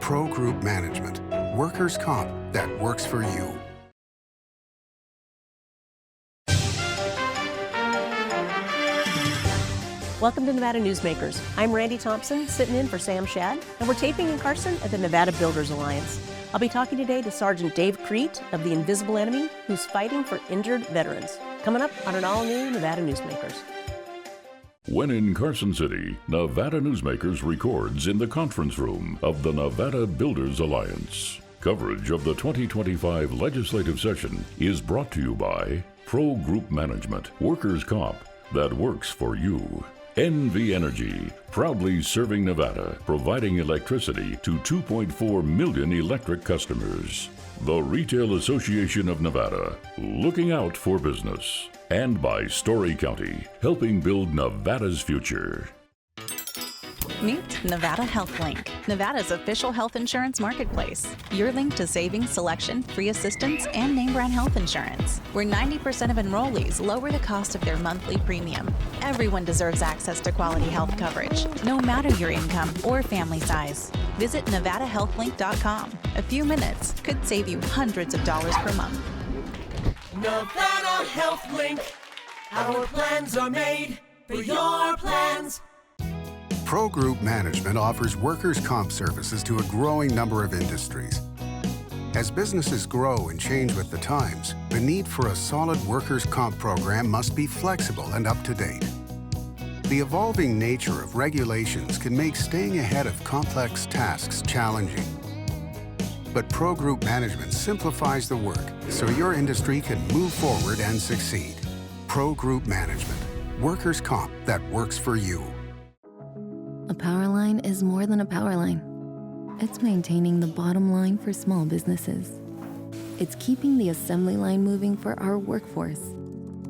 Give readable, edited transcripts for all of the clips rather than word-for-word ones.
Pro Group Management, workers' comp that works for you. Welcome to Nevada Newsmakers. I'm Randi Thompson, sitting in for Sam Shad, and we're taping in Carson at the Nevada Builders Alliance. I'll be talking today to Sergeant Dave Crete of the Invisible Enemy, who's fighting for injured veterans. Coming up on an all-new Nevada Newsmakers. When in Carson City, Nevada Newsmakers records in the conference room of the Nevada Builders Alliance. Coverage of the 2025 legislative session is brought to you by Pro Group Management, workers' comp that works for you. NV Energy, proudly serving Nevada, providing electricity to 2.4 million electric customers. The Retail Association of Nevada, looking out for business. And by Story County, helping build Nevada's future. Meet Nevada Health Link, Nevada's official health insurance marketplace. Your link to savings, selection, free assistance, and name brand health insurance, where 90% of enrollees lower the cost of their monthly premium. Everyone deserves access to quality health coverage, no matter your income or family size. Visit NevadaHealthLink.com. A few minutes could save you hundreds of dollars per month. Nevada Health Link. Our plans are made for your plans. Pro Group Management offers workers' comp services to a growing number of industries. As businesses grow and change with the times, the need for a solid workers' comp program must be flexible and up to date. The evolving nature of regulations can make staying ahead of complex tasks challenging. But Pro Group Management simplifies the work so your industry can move forward and succeed. Pro Group Management, workers' comp that works for you. A power line is more than a power line. It's maintaining the bottom line for small businesses. It's keeping the assembly line moving for our workforce.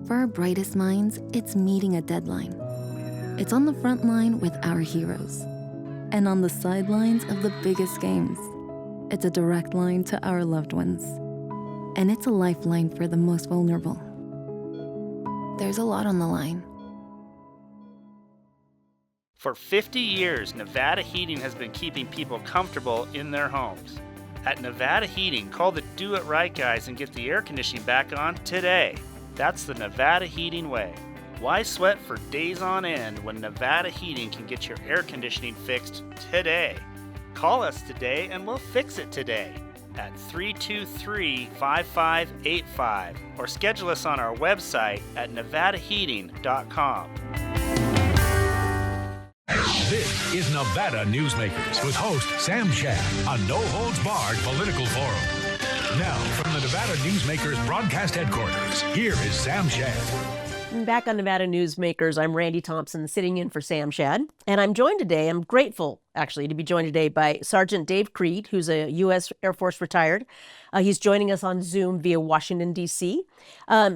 For our brightest minds, it's meeting a deadline. It's on the front line with our heroes. And on the sidelines of the biggest games. It's a direct line to our loved ones. And it's a lifeline for the most vulnerable. There's a lot on the line. For 50 years, Nevada Heating has been keeping people comfortable in their homes. At Nevada Heating, call the Do It Right guys and get the air conditioning back on today. That's the Nevada Heating way. Why sweat for days on end when Nevada Heating can get your air conditioning fixed today? Call us today and we'll fix it today at 323-5585 or schedule us on our website at nevadaheating.com. This is Nevada Newsmakers with host Sam Shad, a no-holds-barred political forum. Now, from the Nevada Newsmakers broadcast headquarters, here is Sam Shad. Back on Nevada Newsmakers, I'm Randi Thompson, sitting in for Sam Shad. And I'm joined today, I'm grateful, actually, to be joined today by Sergeant Dave Crete, who's a U.S. Air Force retired. He's joining us on Zoom via Washington, D.C.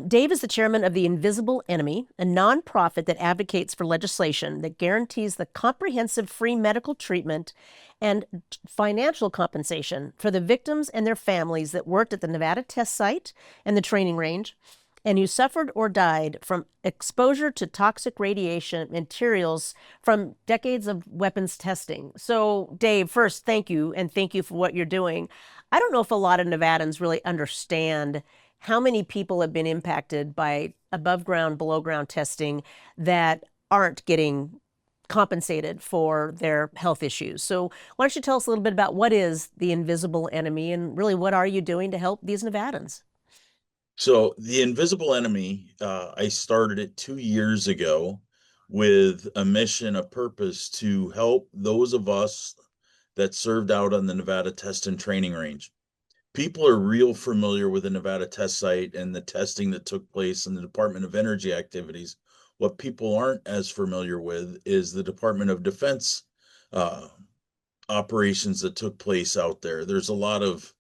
Dave is the chairman of the Invisible Enemy, a nonprofit that advocates for legislation that guarantees the comprehensive free medical treatment and financial compensation for the victims and their families that worked at the Nevada test site and the training range, and who suffered or died from exposure to toxic radiation materials from decades of weapons testing. So, Dave, first, thank you, and thank you for what you're doing. I don't know if a lot of Nevadans really understand how many people have been impacted by above ground, below ground testing that aren't getting compensated for their health issues. So why don't you tell us a little bit about what is the Invisible Enemy and really what are you doing to help these Nevadans? So the Invisible Enemy, I started it 2 years ago with a mission, a purpose to help those of us that served out on the Nevada test and training range. People are real familiar with the Nevada test site and the testing that took place in the Department of Energy activities. What people aren't as familiar with is the Department of Defense operations that took place out there. There's a lot of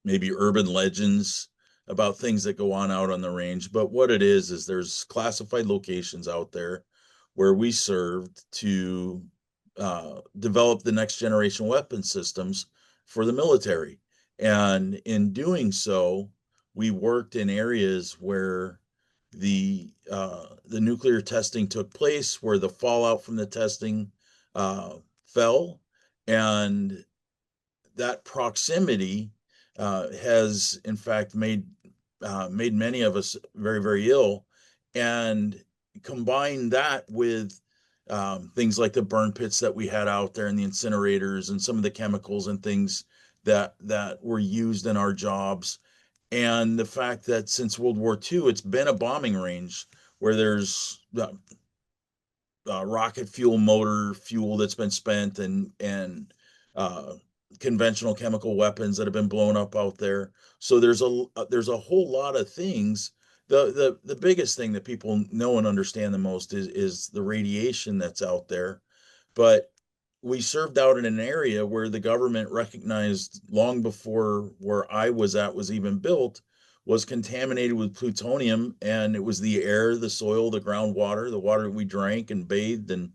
maybe urban legends about things that go on out on the range. But what it is there's classified locations out there where we served to develop the next generation weapon systems for the military. And in doing so, we worked in areas where the nuclear testing took place, where the fallout from the testing fell, And that proximity has, in fact, made many of us very, very ill. And combine that with things like the burn pits that we had out there and the incinerators and some of the chemicals and things that were used in our jobs. And the fact that since World War II, it's been a bombing range where there's rocket fuel motor fuel that's been spent and conventional chemical weapons that have been blown up out there. So there's a whole lot of things. The biggest thing that people know and understand the most is the radiation that's out there. But we served out in an area where the government recognized long before where I was at was even built was contaminated with plutonium, and it was the air, the soil, the groundwater, the water that we drank and bathed in,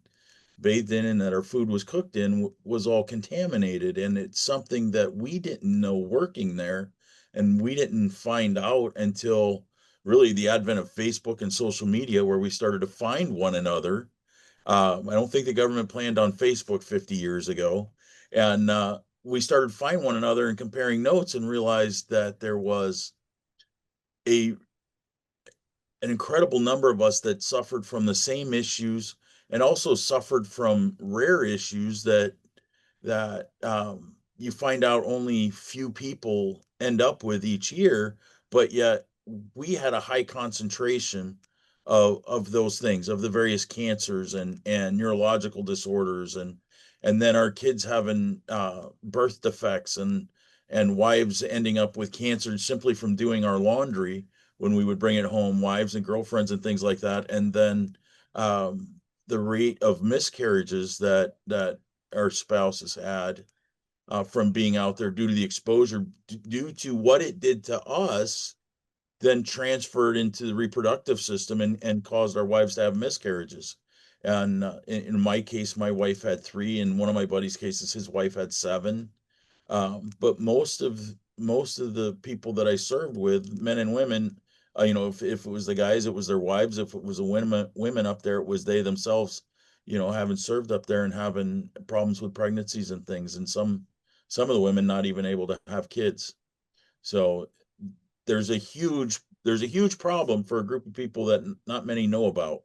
and that our food was cooked in was all contaminated. And it's something that we didn't know working there, and we didn't find out until really the advent of Facebook and social media, where we started to find one another. I don't think the government planned on Facebook 50 years ago. And we started finding one another and comparing notes and realized that there was an incredible number of us that suffered from the same issues and also suffered from rare issues that you find out only few people end up with each year, but yet we had a high concentration of those things, of the various cancers and neurological disorders, and then our kids having birth defects and wives ending up with cancer simply from doing our laundry when we would bring it home, wives and girlfriends and things like that. And then the rate of miscarriages that our spouses had from being out there due to the exposure, due to what it did to us, then transferred into the reproductive system and caused our wives to have miscarriages. And in my case, my wife had 3. In one of my buddy's cases, his wife had 7. But most of the people that I served with, men and women, if it was the guys, it was their wives. If it was the women up there, it was they themselves, having served up there and having problems with pregnancies and things. And some of the women not even able to have kids. So there's a huge problem for a group of people that not many know about.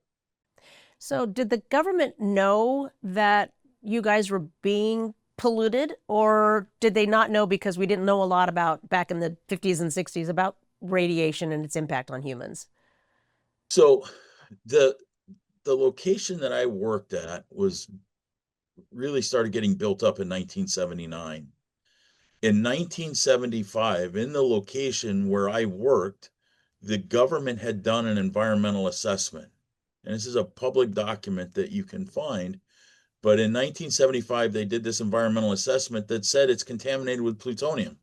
So did the government know that you guys were being polluted, or did they not know because we didn't know a lot about back in the 50s and 60s about radiation and its impact on humans? So the location that I worked at was really started getting built up in 1979. In 1975, in the location where I worked, the government had done an environmental assessment. And this is a public document that you can find. But in 1975, they did this environmental assessment that said it's contaminated with plutonium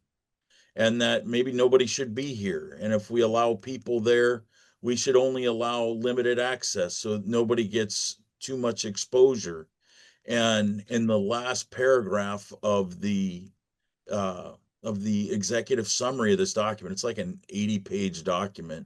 and that maybe nobody should be here. And if we allow people there, we should only allow limited access so nobody gets too much exposure. And in the last paragraph of the executive summary of this document, it's like an 80-page document.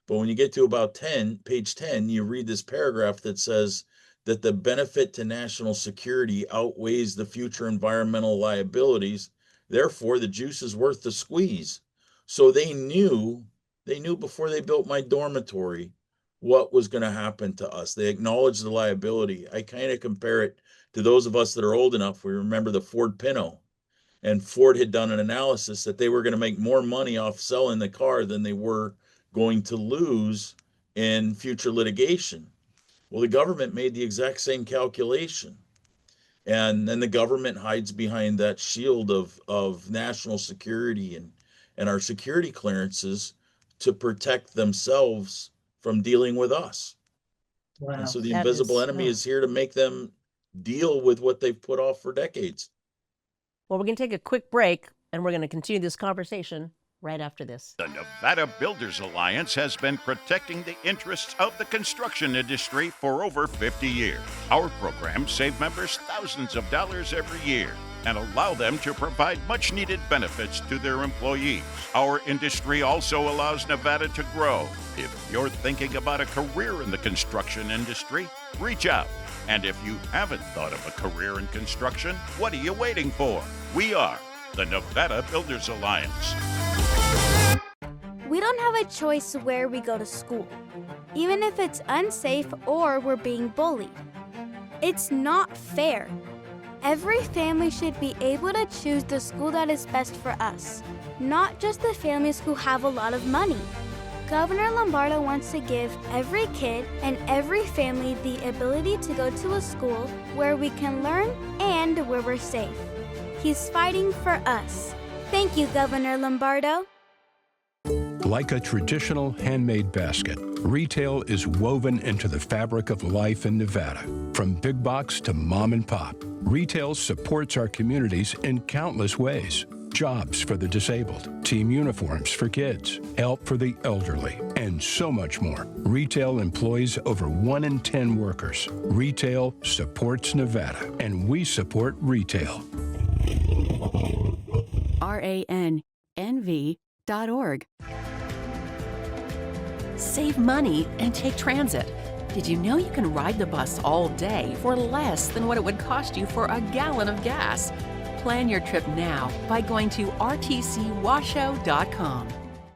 But when you get to about page 10, you read this paragraph that says that the benefit to national security outweighs the future environmental liabilities. Therefore, the juice is worth the squeeze. So they knew before they built my dormitory what was going to happen to us. They acknowledged the liability. I kind of compare it to those of us that are old enough. We remember the Ford Pinto. And Ford had done an analysis that they were going to make more money off selling the car than they were going to lose in future litigation. Well, the government made the exact same calculation. And then the government hides behind that shield of national security and our security clearances to protect themselves from dealing with us. Wow. And so the invisible enemy is here to make them deal with what they've put off for decades. Well, we're going to take a quick break, and we're going to continue this conversation right after this. The Nevada Builders Alliance has been protecting the interests of the construction industry for over 50 years. Our programs save members thousands of dollars every year and allow them to provide much-needed benefits to their employees. Our industry also allows Nevada to grow. If you're thinking about a career in the construction industry, reach out. And if you haven't thought of a career in construction, what are you waiting for? We are the Nevada Builders Alliance. We don't have a choice where we go to school, even if it's unsafe or we're being bullied. It's not fair. Every family should be able to choose the school that is best for us, not just the families who have a lot of money. Governor Lombardo wants to give every kid and every family the ability to go to a school where we can learn and where we're safe. He's fighting for us. Thank you, Governor Lombardo. Like a traditional handmade basket, retail is woven into the fabric of life in Nevada. From big box to mom and pop, retail supports our communities in countless ways. Jobs for the disabled, team uniforms for kids, help for the elderly, and so much more. Retail employs over 1 in 10 workers. Retail supports Nevada, and we support retail. RANNV.org. Save money and take transit. Did you know you can ride the bus all day for less than what it would cost you for a gallon of gas? Plan your trip now by going to rtcwashoe.com.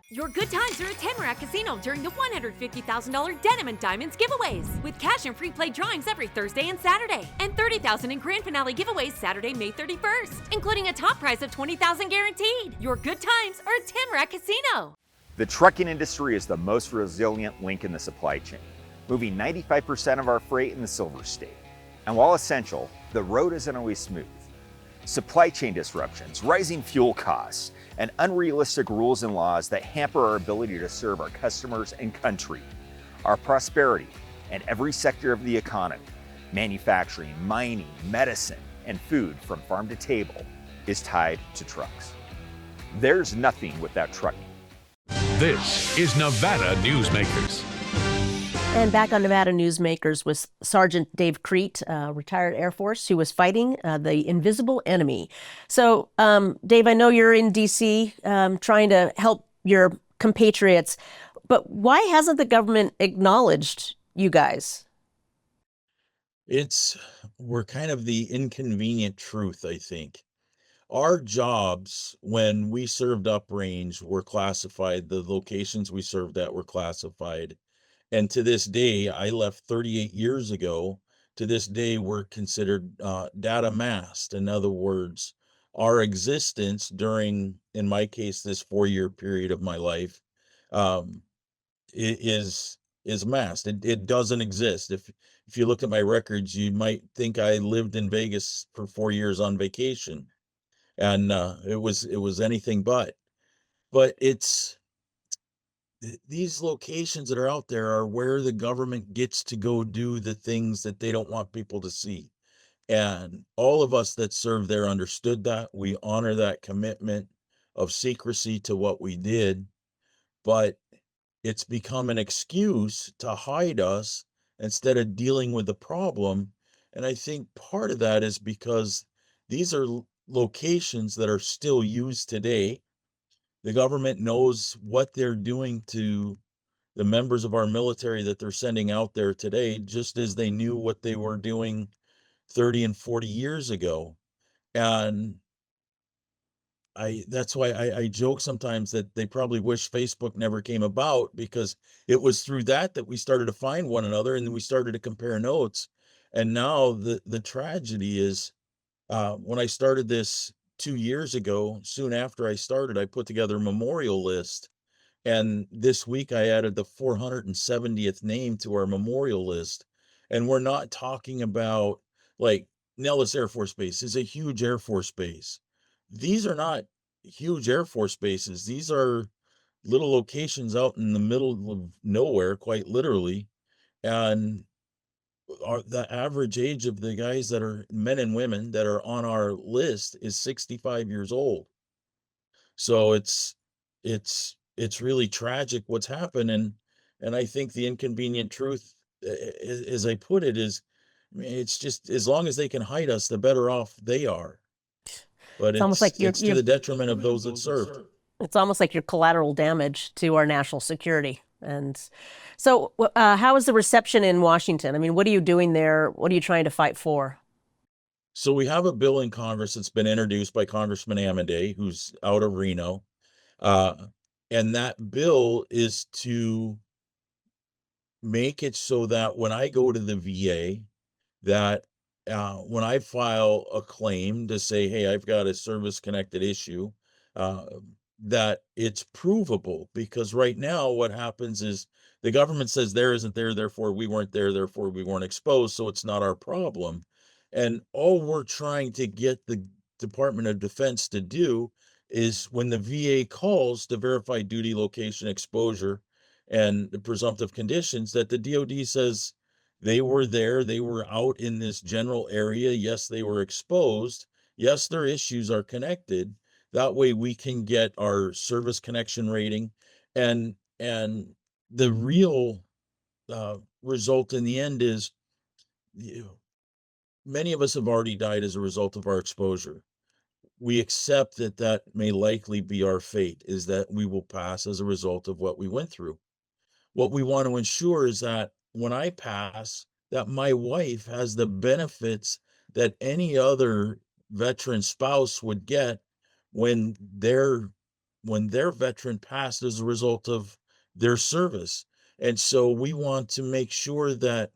Your good times are at Tamarack Casino during the $150,000 Denim and Diamonds giveaways with cash and free play drawings every Thursday and Saturday, and $30,000 in grand finale giveaways Saturday, May 31st, including a top prize of $20,000 guaranteed. Your good times are at Tamarack Casino. The trucking industry is the most resilient link in the supply chain, moving 95% of our freight in the Silver State. And while essential, the road isn't always smooth. Supply chain disruptions, rising fuel costs, and unrealistic rules and laws that hamper our ability to serve our customers and country. Our prosperity and every sector of the economy, manufacturing, mining, medicine, and food from farm to table, is tied to trucks. There's nothing without trucking. This is Nevada Newsmakers. And back on Nevada Newsmakers was Sergeant Dave Crete, retired Air Force, who was fighting the invisible enemy. So, Dave, I know you're in D.C. Trying to help your compatriots, but why hasn't the government acknowledged you guys? We're kind of the inconvenient truth, I think. Our jobs when we served uprange were classified. The locations we served at were classified. And to this day, I left 38 years ago. To this day, we're considered data masked. In other words, our existence during, in my case, this 4-year period of my life, is masked. It doesn't exist. If you look at my records, you might think I lived in Vegas for 4 years on vacation, and it was anything but. But these locations that are out there are where the government gets to go do the things that they don't want people to see. And all of us that served there understood that. We honor that commitment of secrecy to what we did, but it's become an excuse to hide us instead of dealing with the problem. And I think part of that is because these are locations that are still used today. The government knows what they're doing to the members of our military that they're sending out there today, just as they knew what they were doing 30 and 40 years ago. And that's why I joke sometimes that they probably wish Facebook never came about, because it was through that we started to find one another, and then we started to compare notes. And now the tragedy is, when I started this 2 years ago, soon after I started, I put together a memorial list. And this week I added the 470th name to our memorial list. And we're not talking about, like, Nellis Air Force Base is a huge Air Force base. These are not huge Air Force bases. These are little locations out in the middle of nowhere, quite literally. And the average age of the guys that are men and women that are on our list is 65 years old. So it's really tragic what's happened. And I think the inconvenient truth, as I put it, is, I mean, it's just, as long as they can hide us, the better off they are. But it's almost like it's to the detriment of those that serve. It's almost like you're collateral damage to our national security. And so how is the reception in Washington? I mean, what are you doing there? What are you trying to fight for? So we have a bill in Congress that's been introduced by Congressman Amadei, who's out of Reno. And that bill is to make it so that when I go to the VA, that when I file a claim to say, hey, I've got a service-connected issue, that it's provable. Because right now what happens is the government says there isn't there, therefore we weren't there, therefore we weren't exposed, so it's not our problem. And all we're trying to get the Department of Defense to do is when the VA calls to verify duty, location, exposure, and the presumptive conditions, that the DoD says they were there, they were out in this general area. Yes, they were exposed. Yes, their issues are connected. That way we can get our service connection rating. And the real result in the end is, many of us have already died as a result of our exposure. We accept that that may likely be our fate, is that we will pass as a result of what we went through. What we want to ensure is that when I pass, that my wife has the benefits that any other veteran spouse would get when their veteran passed as a result of their service. And so we want to make sure that,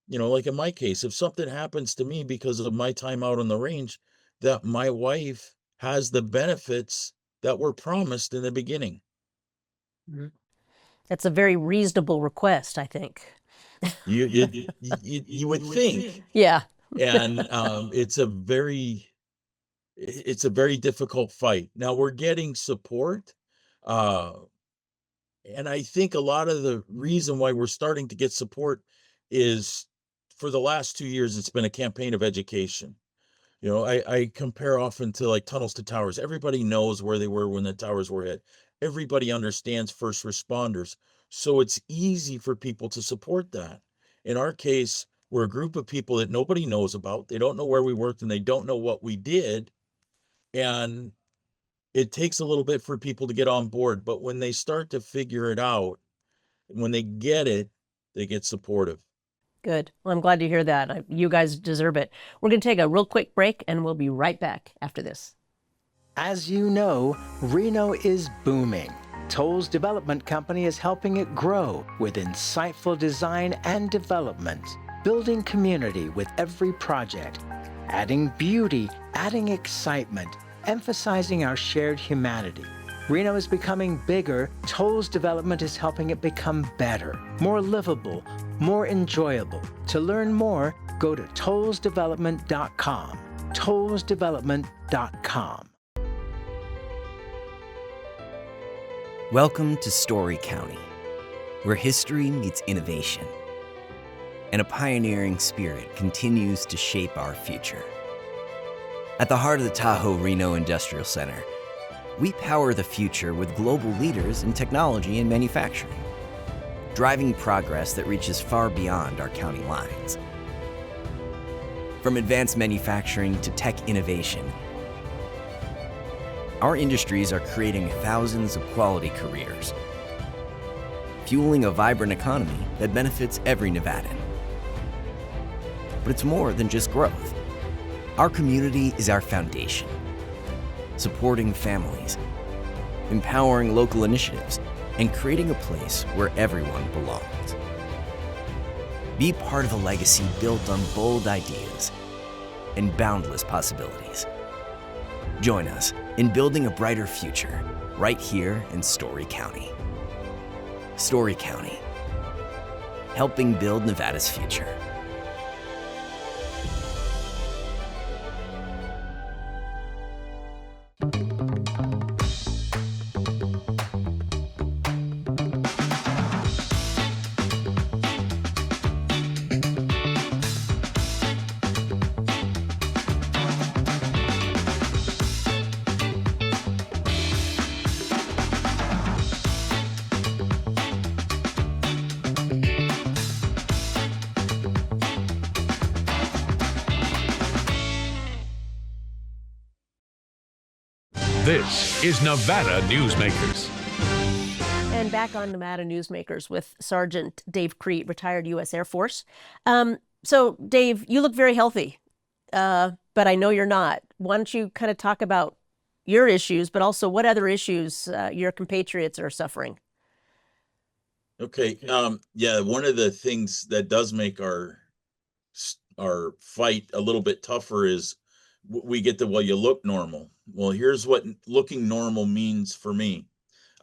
like in my case, if something happens to me because of my time out on the range, that my wife has the benefits that were promised in the beginning. Mm-hmm. That's a very reasonable request, I think. You would think. Yeah. And it's a very difficult fight. Now we're getting support. And I think a lot of the reason why we're starting to get support is for the last 2 years, it's been a campaign of education. I compare often to like tunnels to towers. Everybody knows where they were when the towers were hit. Everybody understands first responders. So it's easy for people to support that. In our case, we're a group of people that nobody knows about. They don't know where we worked and they don't know what we did. And it takes a little bit for people to get on board. But when they start to figure it out, when they get it, they get supportive. Good. Well, I'm glad to hear that. You guys deserve it. We're going to take a real quick break, and we'll be right back after this. As you know, Reno is booming. Toll's development company is helping it grow with insightful design and development, building community with every project, adding beauty, adding excitement, emphasizing our shared humanity. Reno is becoming bigger. Toll's development is helping it become better, more livable, more enjoyable. To learn more, go to tollsdevelopment.com. tollsdevelopment.com. Welcome to Story County, where history meets innovation, and a pioneering spirit continues to shape our future. At the heart of the Tahoe Reno Industrial Center, we power the future with global leaders in technology and manufacturing, driving progress that reaches far beyond our county lines. From advanced manufacturing to tech innovation, our industries are creating thousands of quality careers, fueling a vibrant economy that benefits every Nevadan. But it's more than just growth. Our community is our foundation, supporting families, empowering local initiatives, and creating a place where everyone belongs. Be part of a legacy built on bold ideas and boundless possibilities. Join us in building a brighter future right here in Story County. Story County, helping build Nevada's future. This is Nevada Newsmakers. And back on Nevada Newsmakers with Sergeant Dave Crete, retired U.S. Air Force. So, Dave, you look very healthy, but I know you're not. Why don't you kind of talk about your issues, but also what other issues your compatriots are suffering? Okay. Yeah, one of the things that does make our fight a little bit tougher is we get the, well, you look normal. Well, here's what looking normal means for me.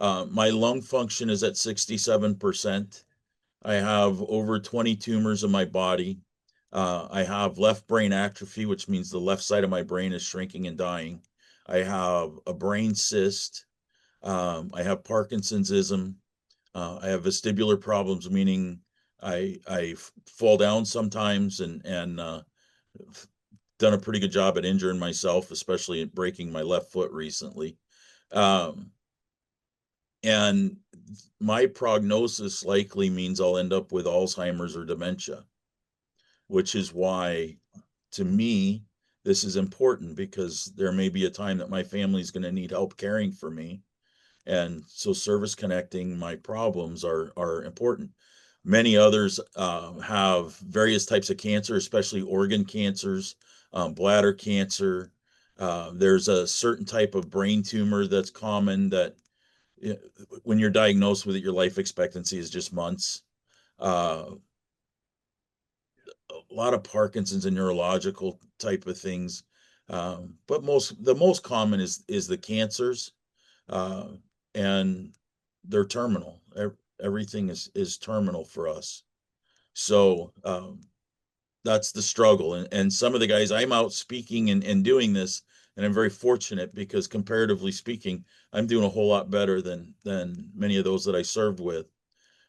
My lung function is at 67%. I have over 20 tumors in my body. I have left brain atrophy, which means the left side of my brain is shrinking and dying. I have a brain cyst. I have Parkinson'sism. I have vestibular problems, meaning I fall down sometimes and done a pretty good job at injuring myself, especially in breaking my left foot recently. And my prognosis likely means I'll end up with Alzheimer's or dementia, which is why, to me, this is important, because there may be a time that my family's going to need help caring for me. And so service connecting my problems are important. Many others have various types of cancer, especially organ cancers, bladder cancer. There's a certain type of brain tumor that's common that when you're diagnosed with it, your life expectancy is just months. A lot of Parkinson's and neurological type of things. But the most common is the cancers, and they're terminal. Everything is terminal for us. So that's the struggle. And some of the guys, I'm out speaking and doing this, and I'm very fortunate because comparatively speaking, I'm doing a whole lot better than many of those that I served with.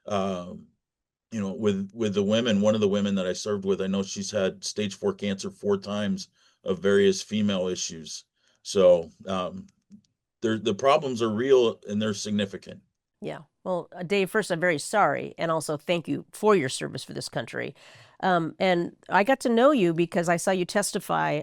With the women, one of the women that I served with, I know she's had stage 4 cancer 4 times of various female issues. So the problems are real and they're significant. Yeah. Well, Dave, first, I'm very sorry. And also thank you for your service for this country. And I got to know you because I saw you testify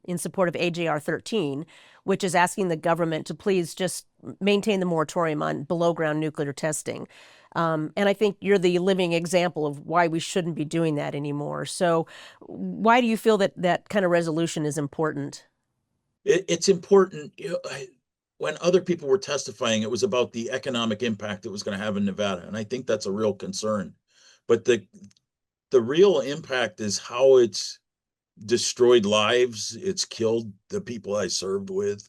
in support of AJR 13, which is asking the government to please just maintain the moratorium on below ground nuclear testing. And I think you're the living example of why we shouldn't be doing that anymore. So why do you feel that that kind of resolution is important? It's important. When other people were testifying, it was about the economic impact it was going to have in Nevada. And I think that's a real concern. But the real impact is how it's destroyed lives. It's killed the people I served with.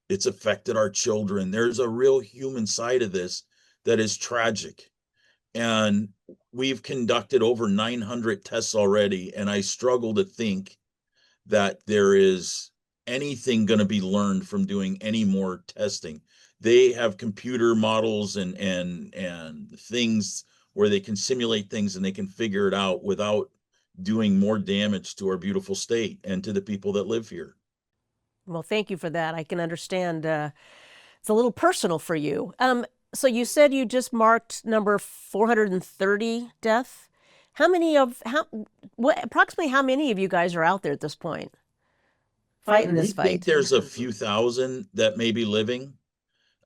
It's affected our children. There's a real human side of this that is tragic. And we've conducted over 900 tests already. And I struggle to think that there is anything going to be learned from doing any more testing. They have computer models and things where they can simulate things and they can figure it out without doing more damage to our beautiful state and to the people that live here. Well, thank you for that. I can understand it's a little personal for you. So you said you just marked number 430 death. Approximately how many of you guys are out there at this point fighting this I think fight? there's a few thousand that may be living.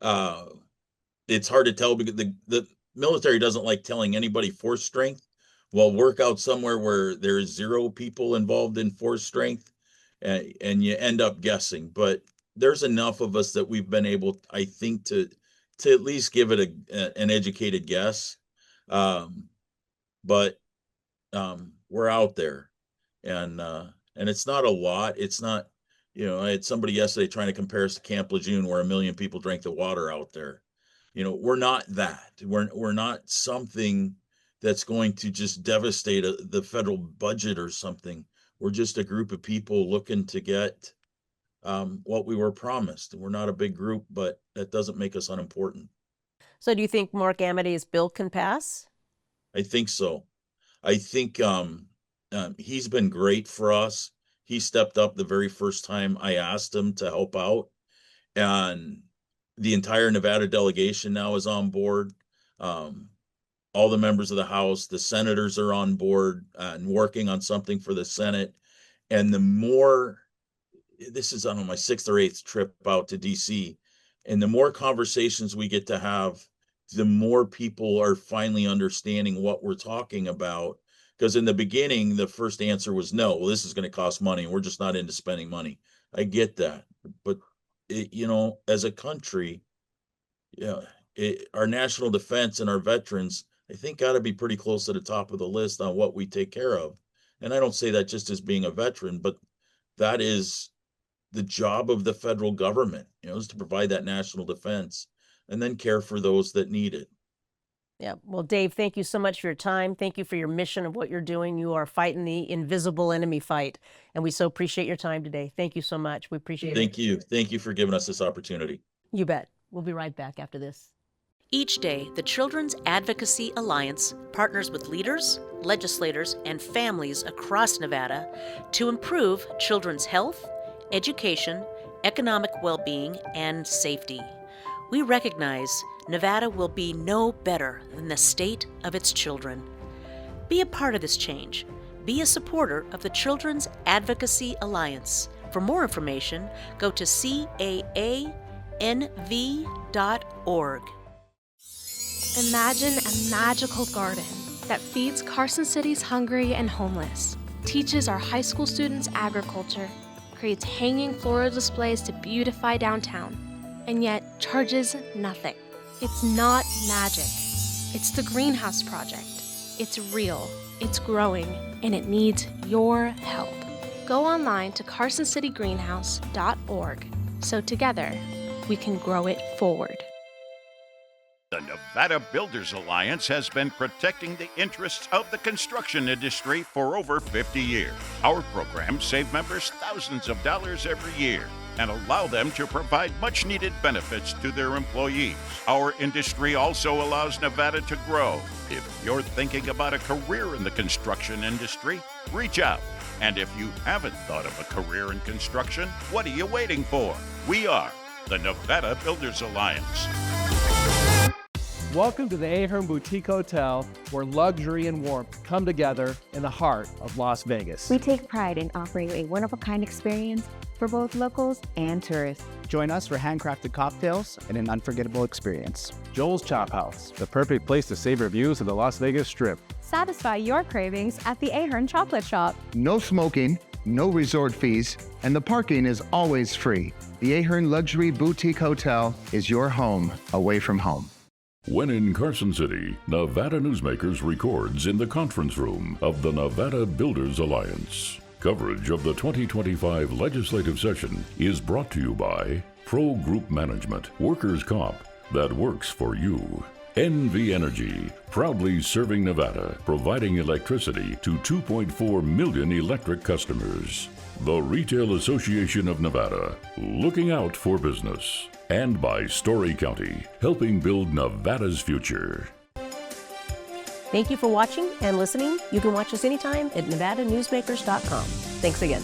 It's hard to tell because the military doesn't like telling anybody force strength. Well, work out somewhere where there's 0 people involved in force strength, and you end up guessing. But there's enough of us that we've been able, I think, to at least give it an educated guess. But we're out there, and it's not a lot. It's not, I had somebody yesterday trying to compare us to Camp Lejeune, where 1 million people drank the water out there. We're not that. We're not something that's going to just devastate the federal budget or something. We're just a group of people looking to get what we were promised. We're not a big group, but that doesn't make us unimportant. So do you think Mark Amity's bill can pass? I think so. I think he's been great for us. He stepped up the very first time I asked him to help out. And the entire Nevada delegation now is on board. All the members of the House, the senators are on board and working on something for the Senate. And the more, this is, I don't know, my 6th or 8th trip out to DC, and the more conversations we get to have, the more people are finally understanding what we're talking about. Because in the beginning, the first answer was no, well, this is going to cost money. We're just not into spending money. I get that. But, as a country, our national defense and our veterans, I think, got to be pretty close to the top of the list on what we take care of. And I don't say that just as being a veteran, but that is the job of the federal government, is to provide that national defense and then care for those that need it. Yeah. Well, Dave, thank you so much for your time. Thank you for your mission of what you're doing. You are fighting the invisible enemy fight, and we so appreciate your time today. Thank you so much. We appreciate it. Thank you. Thank you for giving us this opportunity. You bet. We'll be right back after this. Each day, the Children's Advocacy Alliance partners with leaders, legislators, and families across Nevada to improve children's health, education, economic well-being, and safety. We recognize Nevada will be no better than the state of its children. Be a part of this change. Be a supporter of the Children's Advocacy Alliance. For more information, go to caanv.org. Imagine a magical garden that feeds Carson City's hungry and homeless, teaches our high school students agriculture, creates hanging floral displays to beautify downtown, and yet charges nothing. It's not magic. It's the Greenhouse Project. It's real, it's growing, and it needs your help. Go online to carsоncitygreenhouse.org so together we can grow it forward. The Nevada Builders Alliance has been protecting the interests of the construction industry for over 50 years. Our programs save members thousands of dollars every year and allow them to provide much-needed benefits to their employees. Our industry also allows Nevada to grow. If you're thinking about a career in the construction industry, reach out. And if you haven't thought of a career in construction, what are you waiting for? We are the Nevada Builders Alliance. Welcome to the Ahern Boutique Hotel, where luxury and warmth come together in the heart of Las Vegas. We take pride in offering a one-of-a-kind experience for both locals and tourists. Join us for handcrafted cocktails and an unforgettable experience. Joel's Chop House, the perfect place to savor views of the Las Vegas Strip. Satisfy your cravings at the Ahern Chocolate Shop. No smoking, no resort fees, and the parking is always free. The Ahern Luxury Boutique Hotel is your home away from home. When in Carson City, Nevada Newsmakers records in the conference room of the Nevada Builders Alliance. Coverage of the 2025 legislative session is brought to you by Pro Group Management, Workers' Comp that works for you. NV Energy, proudly serving Nevada, providing electricity to 2.4 million electric customers. The Retail Association of Nevada, looking out for business. And by Story County, helping build Nevada's future. Thank you for watching and listening. You can watch us anytime at NevadaNewsmakers.com. Thanks again.